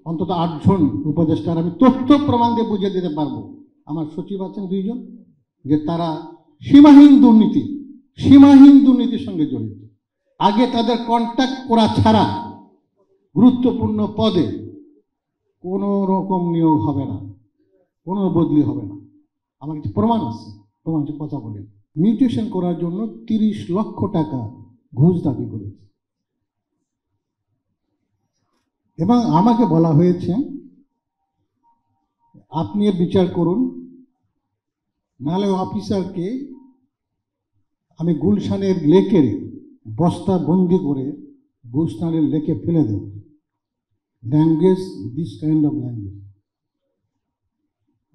অন্তত 8 জন উপদেষ্টার আমি তথ্য প্রমাণ দিয়ে বুঝিয়ে দিতে পারবো। আমার সচিব আছেন 2 জন, যে তারা সীমাহীন দুর্নীতির সঙ্গে জড়িত। আগে তাদের কন্ট্যাক্ট করা ছাড়া গুরুত্বপূর্ণ পদে কোনো রকম নিয়োগ হবে না, কোনো বদলি হবে না। আমার কিছু প্রমাণ আছে, কথা বলে মিউটেশন করার জন্য 30 লক্ষ টাকা ঘুষ দাবি করেছে। এবং আমাকে বলা হয়েছে আপনি এর বিচার করুন, নাহলে অফিসারকে আমি গুলশানের লেকের বস্তা বন্দি করে গুলশানের লেকে ফেলে দেব। Language, this kind of language.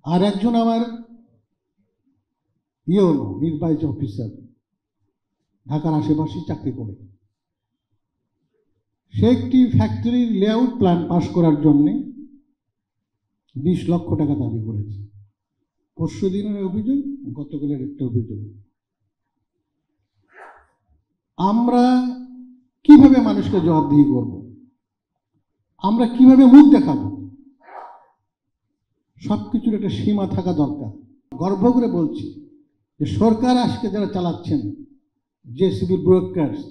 আর একজন আমার হলো নির্বাহী অফিসার, ঢাকার আশেপাশে চাকরি করে, সে একটি ফ্যাক্টরির লেআউট প্ল্যান পাস করার জন্যে 20 লক্ষ টাকা দাবি করেছে। পরশু দিনের অভিযোগ, গতকালের একটা অভিযোগ। আমরা কিভাবে মানুষকে জবাবদিহি করব? আমরা কিভাবে মুখ দেখাবো? সবকিছুর একটা সীমা থাকা দরকার। গর্ব করে বলছি যে সরকার আজকে যারা চালাচ্ছেন, জেসিবি ব্রোকার্স,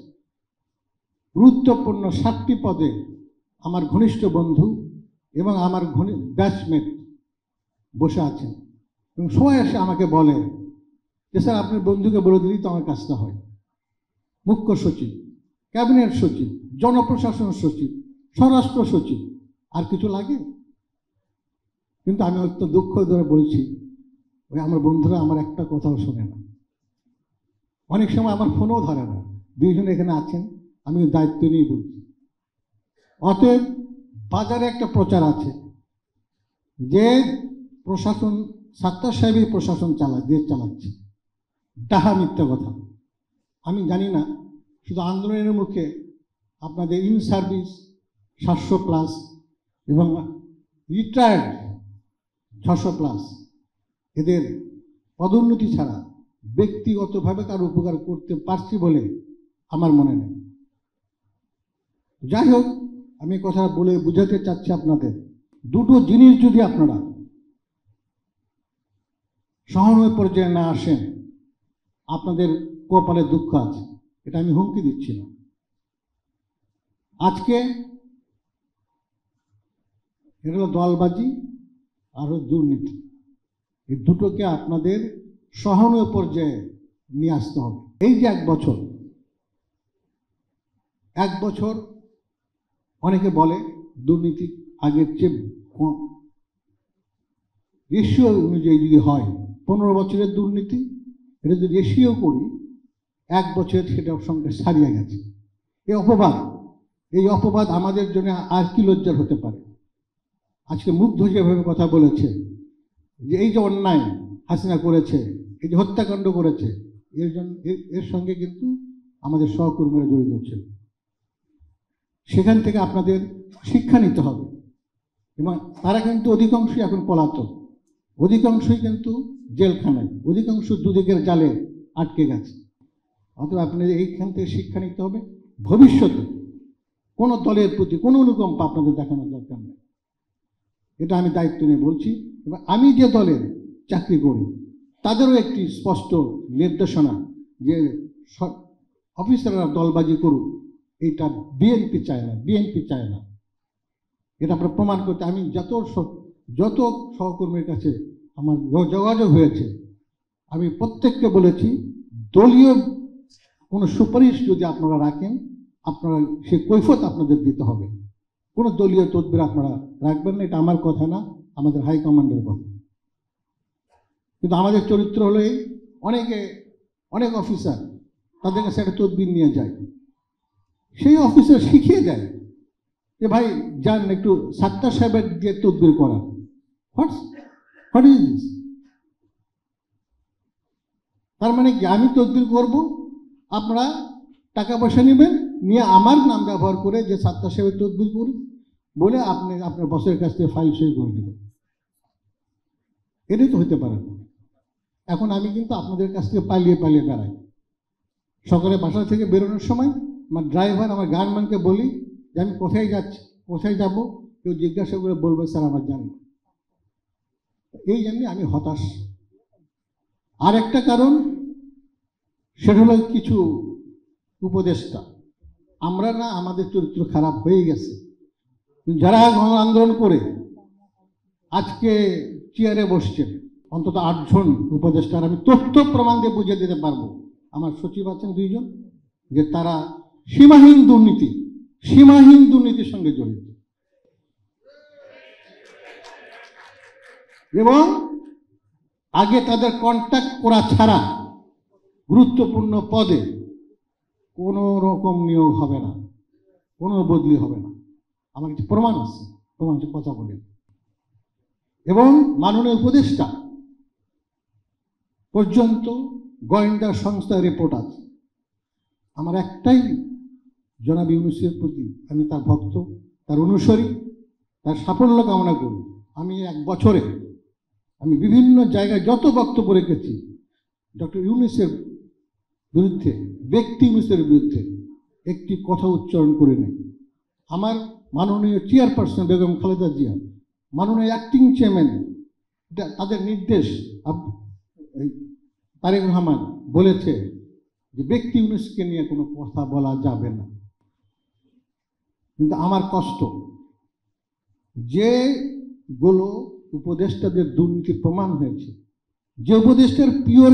গুরুত্বপূর্ণ 7টি পদে আমার ঘনিষ্ঠ বন্ধু এবং আমার ব্যাচমেট বসে আছেন, এবং সবাই এসে আমাকে বলে যে স্যার আপনার বন্ধুকে বলে দিলেই তো আমার কাজটা হয়। মুখ্য সচিব, ক্যাবিনেট সচিব, জনপ্রশাসন সচিব, স্বরাষ্ট্র সচিব, আর কিছু লাগে? কিন্তু আমি অত্যন্ত দুঃখ ধরে বলছি, ওই আমার বন্ধুরা আমার একটা কথাও শোনে না। অনেক সময় আমার ফোনও ধরে না। 2 জন এখানে আছেন, আমি দায়িত্ব নিয়ে বলছি। অতএব বাজারে একটা প্রচার আছে যে প্রশাসন, সাত্তার সাহেবই প্রশাসন দেশ চালাচ্ছে। ডাহা মিথ্যা কথা। আমি জানি না, শুধু আন্দোলনের মুখে আপনাদের ইন সার্ভিস 700+ এবং রিটায়ার্ড 600+, এদের পদোন্নতি ছাড়া ব্যক্তিগতভাবে কারো উপকার করতে পারছি বলে আমার মনে নেই। যাই হোক, আমি কথা বলে বুঝাতে চাচ্ছি আপনাদের, 2টো জিনিস যদি আপনারা সহানুভূতি পর্যায়ে না আসেন, আপনাদের কপালে দুঃখ আছে। এটা আমি হুমকি দিচ্ছি না। আজকে এটা হলো দলবাজি আর দুর্নীতি, এই দুটোকে আপনাদের সহানুভূতি পর্যায়ে নিয়ে আসতে হবে। এই যে 1 বছর অনেকে বলে দুর্নীতি আগের চেয়ে কম, রেশিও অনুযায়ী যদি হয় 15 বছরের দুর্নীতি, এটা যদি রেশিও করি 1 বছর সেটার সঙ্গে ছাড়িয়ে গেছে। এই অপবাদ আমাদের জন্য আর কি লজ্জার হতে পারে? আজকে মুগ্ধ যেভাবে কথা বলেছে যে এই যে অন্যায় হাসিনা করেছে, এই যে হত্যাকাণ্ড করেছে, এর সঙ্গে কিন্তু আমাদের সহকর্মীরা জড়িত ছিল। সেখান থেকে আপনাদের শিক্ষা নিতে হবে। এবং তারা কিন্তু অধিকাংশই এখন পলাতক, অধিকাংশই কিন্তু জেলখানায়, অধিকাংশ দুদিকের জালে আটকে গেছে। অতএব আপনাদের এইখান থেকে শিক্ষা নিতে হবে। ভবিষ্যতে কোনো দলের প্রতি কোনো অনুকম্পা আপনাদের দেখানোর দরকার নেই। এটা আমি দায়িত্ব নিয়ে বলছি। এবং আমি যে দলের চাকরি করি তাদেরও একটি স্পষ্ট নির্দেশনা যে অফিসাররা দলবাজি করুক, এইটা বিএনপি চায় না। এটা আপনার প্রমাণ করতে আমি যত সহকর্মীর কাছে আমার যোগাযোগ হয়েছে, আমি প্রত্যেককে বলেছি দলীয় কোনো সুপারিশ যদি আপনারা রাখেন, আপনারা সে কৈফিয়ত আপনাদের দিতে হবে। কোনো দলীয় তদবির আপনারা রাখবেন না। এটা আমার কথা না, আমাদের হাইকমান্ডের কথা। কিন্তু আমাদের চরিত্র হলো এই, অনেক অফিসার তাদের কাছে একটা তদবির নিয়ে যায়, সেই অফিসার শিখিয়ে দেয় যে ভাই যান একটু সাত্তার সাহেবের দিয়ে তদবির করা। What is this? তার মানে কি আমি তদবির করব, আপনারা টাকা পয়সা নেবেন, নিয়ে আমার নাম ব্যবহার করে যে সাত্তার সাহেবের তদবির করুন বলে আপনি আপনার বসের কাছ থেকে ফাইল সই করে নেবেন। এটাই তো হতে পারে না। এখন আমি কিন্তু আপনাদের কাছ থেকে পালিয়ে বেড়াই। সকালে বাসা থেকে বেরোনোর সময় আমার ড্রাইভার, আমার গানম্যানকে বলি যে আমি কোথায় যাচ্ছি, কোথায় যাব, কেউ জিজ্ঞাসা করে বলবে স্যার আমার জানি না। এই জন্যে আমি হতাশ। আর একটা কারণ, সেটা হলো কিছু উপদেষ্টা, আমরা না আমাদের চরিত্র খারাপ হয়ে গেছে, যারা গণ আন্দোলন করে আজকে চেয়ারে বসছেন, অন্তত 8 জন উপদেষ্টার আমি তথ্য প্রমাণ দিয়ে বুঝিয়ে দিতে পারবো, আমার সচিব আছেন 2 জন, যে তারা সীমাহীন দুর্নীতির সঙ্গে জড়িত। এবং আগে তাদের কন্ট্যাক্ট করা ছাড়া গুরুত্বপূর্ণ পদে কোনো রকম নিয়োগ হবে না, কোনো বদলি হবে না। আমার কিছু প্রমাণ আছে, প্রমাণ কথা বলে। এবং মাননীয় উপদেষ্টা পর্যন্ত গোয়েন্দা সংস্থার রিপোর্ট আছে। আমার একটাই জনাব ইউনূসের প্রতি, আমি তার ভক্ত, তার অনুসারী, তার সাফল্য কামনা করি। আমি 1 বছরে আমি বিভিন্ন জায়গায় যত বক্তব্য রেখেছি, ডক্টর ইউনূসের বিরুদ্ধে, ব্যক্তি ইউনূসের বিরুদ্ধে একটি কথা উচ্চারণ করে নেই। আমার মাননীয় চেয়ারপারসন বেগম খালেদা জিয়া, মাননীয় অ্যাক্টিং চেয়ারম্যান, তাদের নির্দেশ তারেক রহমান বলেছে যে ব্যক্তি ইউনূসকে নিয়ে কোনো কথা বলা যাবে না। কিন্তু আমার কষ্ট, যেগুলো উপদেষ্টাদের দুর্নীতির প্রমাণ হয়েছে, যে উপদেষ্টার পিওর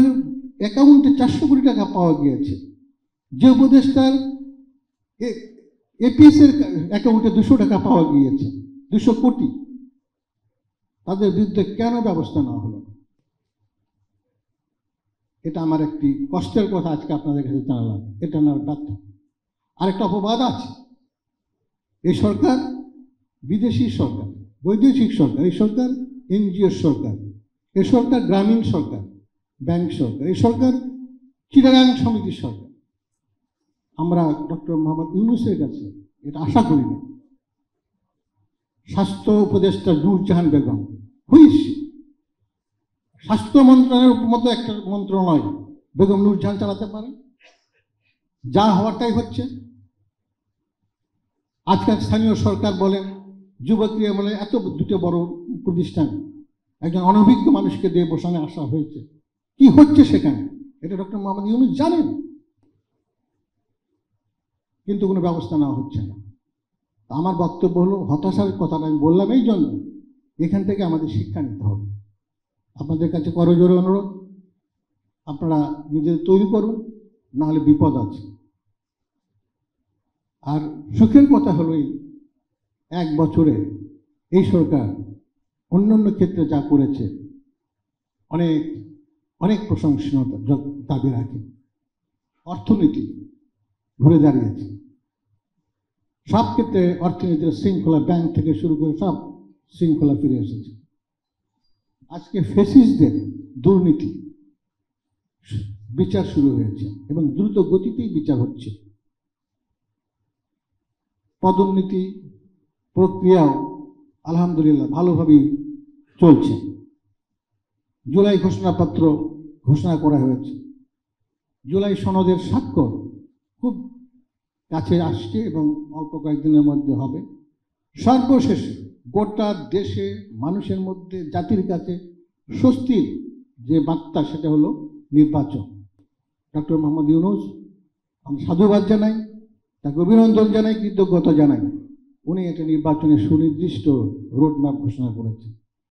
অ্যাকাউন্টে 400 কোটি টাকা পাওয়া গিয়েছে, যে উপদেষ্টার এপিএস এর অ্যাকাউন্টে 200 টাকা পাওয়া গিয়েছে, 200 কোটি, তাদের বিরুদ্ধে কেন ব্যবস্থা নেওয়া হলো না? এটা আমার একটি কষ্টের কথা আজকে আপনাদের কাছে জানালাম। এটা না ব্যর্থ। আরেকটা অপবাদ আছে, এই সরকার বিদেশি সরকার, বৈদেশিক সরকার, এই সরকার এনজিও সরকার, এই সরকার গ্রামীণ সরকার, ব্যাংক সরকার, এই সরকার চিটাগাং সমিতির সরকার। আমরা ডক্টর মোহাম্মদ ইউনূসের কাছে এটা আশা করি না। স্বাস্থ্য উপদেষ্টা নূরজাহান বেগম, হুইস স্বাস্থ্য মন্ত্রণালয়ের মতো একটা মন্ত্রণালয় বেগম নূরজাহান চালাতে পারে? যা হওয়াটাই হচ্ছে। আজকাল স্থানীয় সরকার বলেন, যুবক্রিয়া বলে, এত 2টা বড় প্রতিষ্ঠান একজন অনভিজ্ঞ মানুষকে দিয়ে বসানো আসা হয়েছে। কি হচ্ছে সেখানে? এটা ডক্টর মোহাম্মদ ইউনূস জানেন, কিন্তু কোনো ব্যবস্থা নেওয়া হচ্ছে না। আমার বক্তব্য হলো, হতাশার কথাটা আমি বললাম এই জন্য, এখান থেকে আমাদের শিক্ষা নিতে হবে। আপনাদের কাছে করজোড়ে অনুরোধ, আপনারা নিজেদের তৈরি করুন, নাহলে বিপদ আছে। আর সুখের কথা হলো, 1 বছরে এই সরকার অন্যান্য ক্ষেত্রে যা করেছে অনেক অনেক প্রশংসনীয়তা দাবি রাখে। অর্থনীতি ঘুরে দাঁড়িয়েছে, সব ক্ষেত্রে অর্থনীতির শৃঙ্খলা, ব্যাংক থেকে শুরু করে সব শৃঙ্খলা ফিরে এসেছে। আজকে ফ্যাসিস্টদের দুর্নীতি বিচার শুরু হয়েছে এবং দ্রুত গতিতেই বিচার হচ্ছে। পদোন্নতি প্রক্রিয়াও আলহামদুলিল্লাহ ভালোভাবেই চলছে। জুলাই ঘোষণাপত্র ঘোষণা করা হয়েছে, জুলাই সনদের স্বাক্ষর খুব কাছে আসছে এবং অল্প কয়েকদিনের মধ্যে হবে। সর্বশেষে গোটা দেশে মানুষের মধ্যে, জাতির কাছে স্বস্তির যে বার্তা, সেটা হলো নির্বাচন। ডক্টর মোহাম্মদ ইউনূস, আমি সাধুবাদ জানাই, তাকে অভিনন্দন জানাই, কৃতজ্ঞতা জানাই। উনি একটা নির্বাচনের সুনির্দিষ্ট রোডম্যাপ ঘোষণা করেছেন।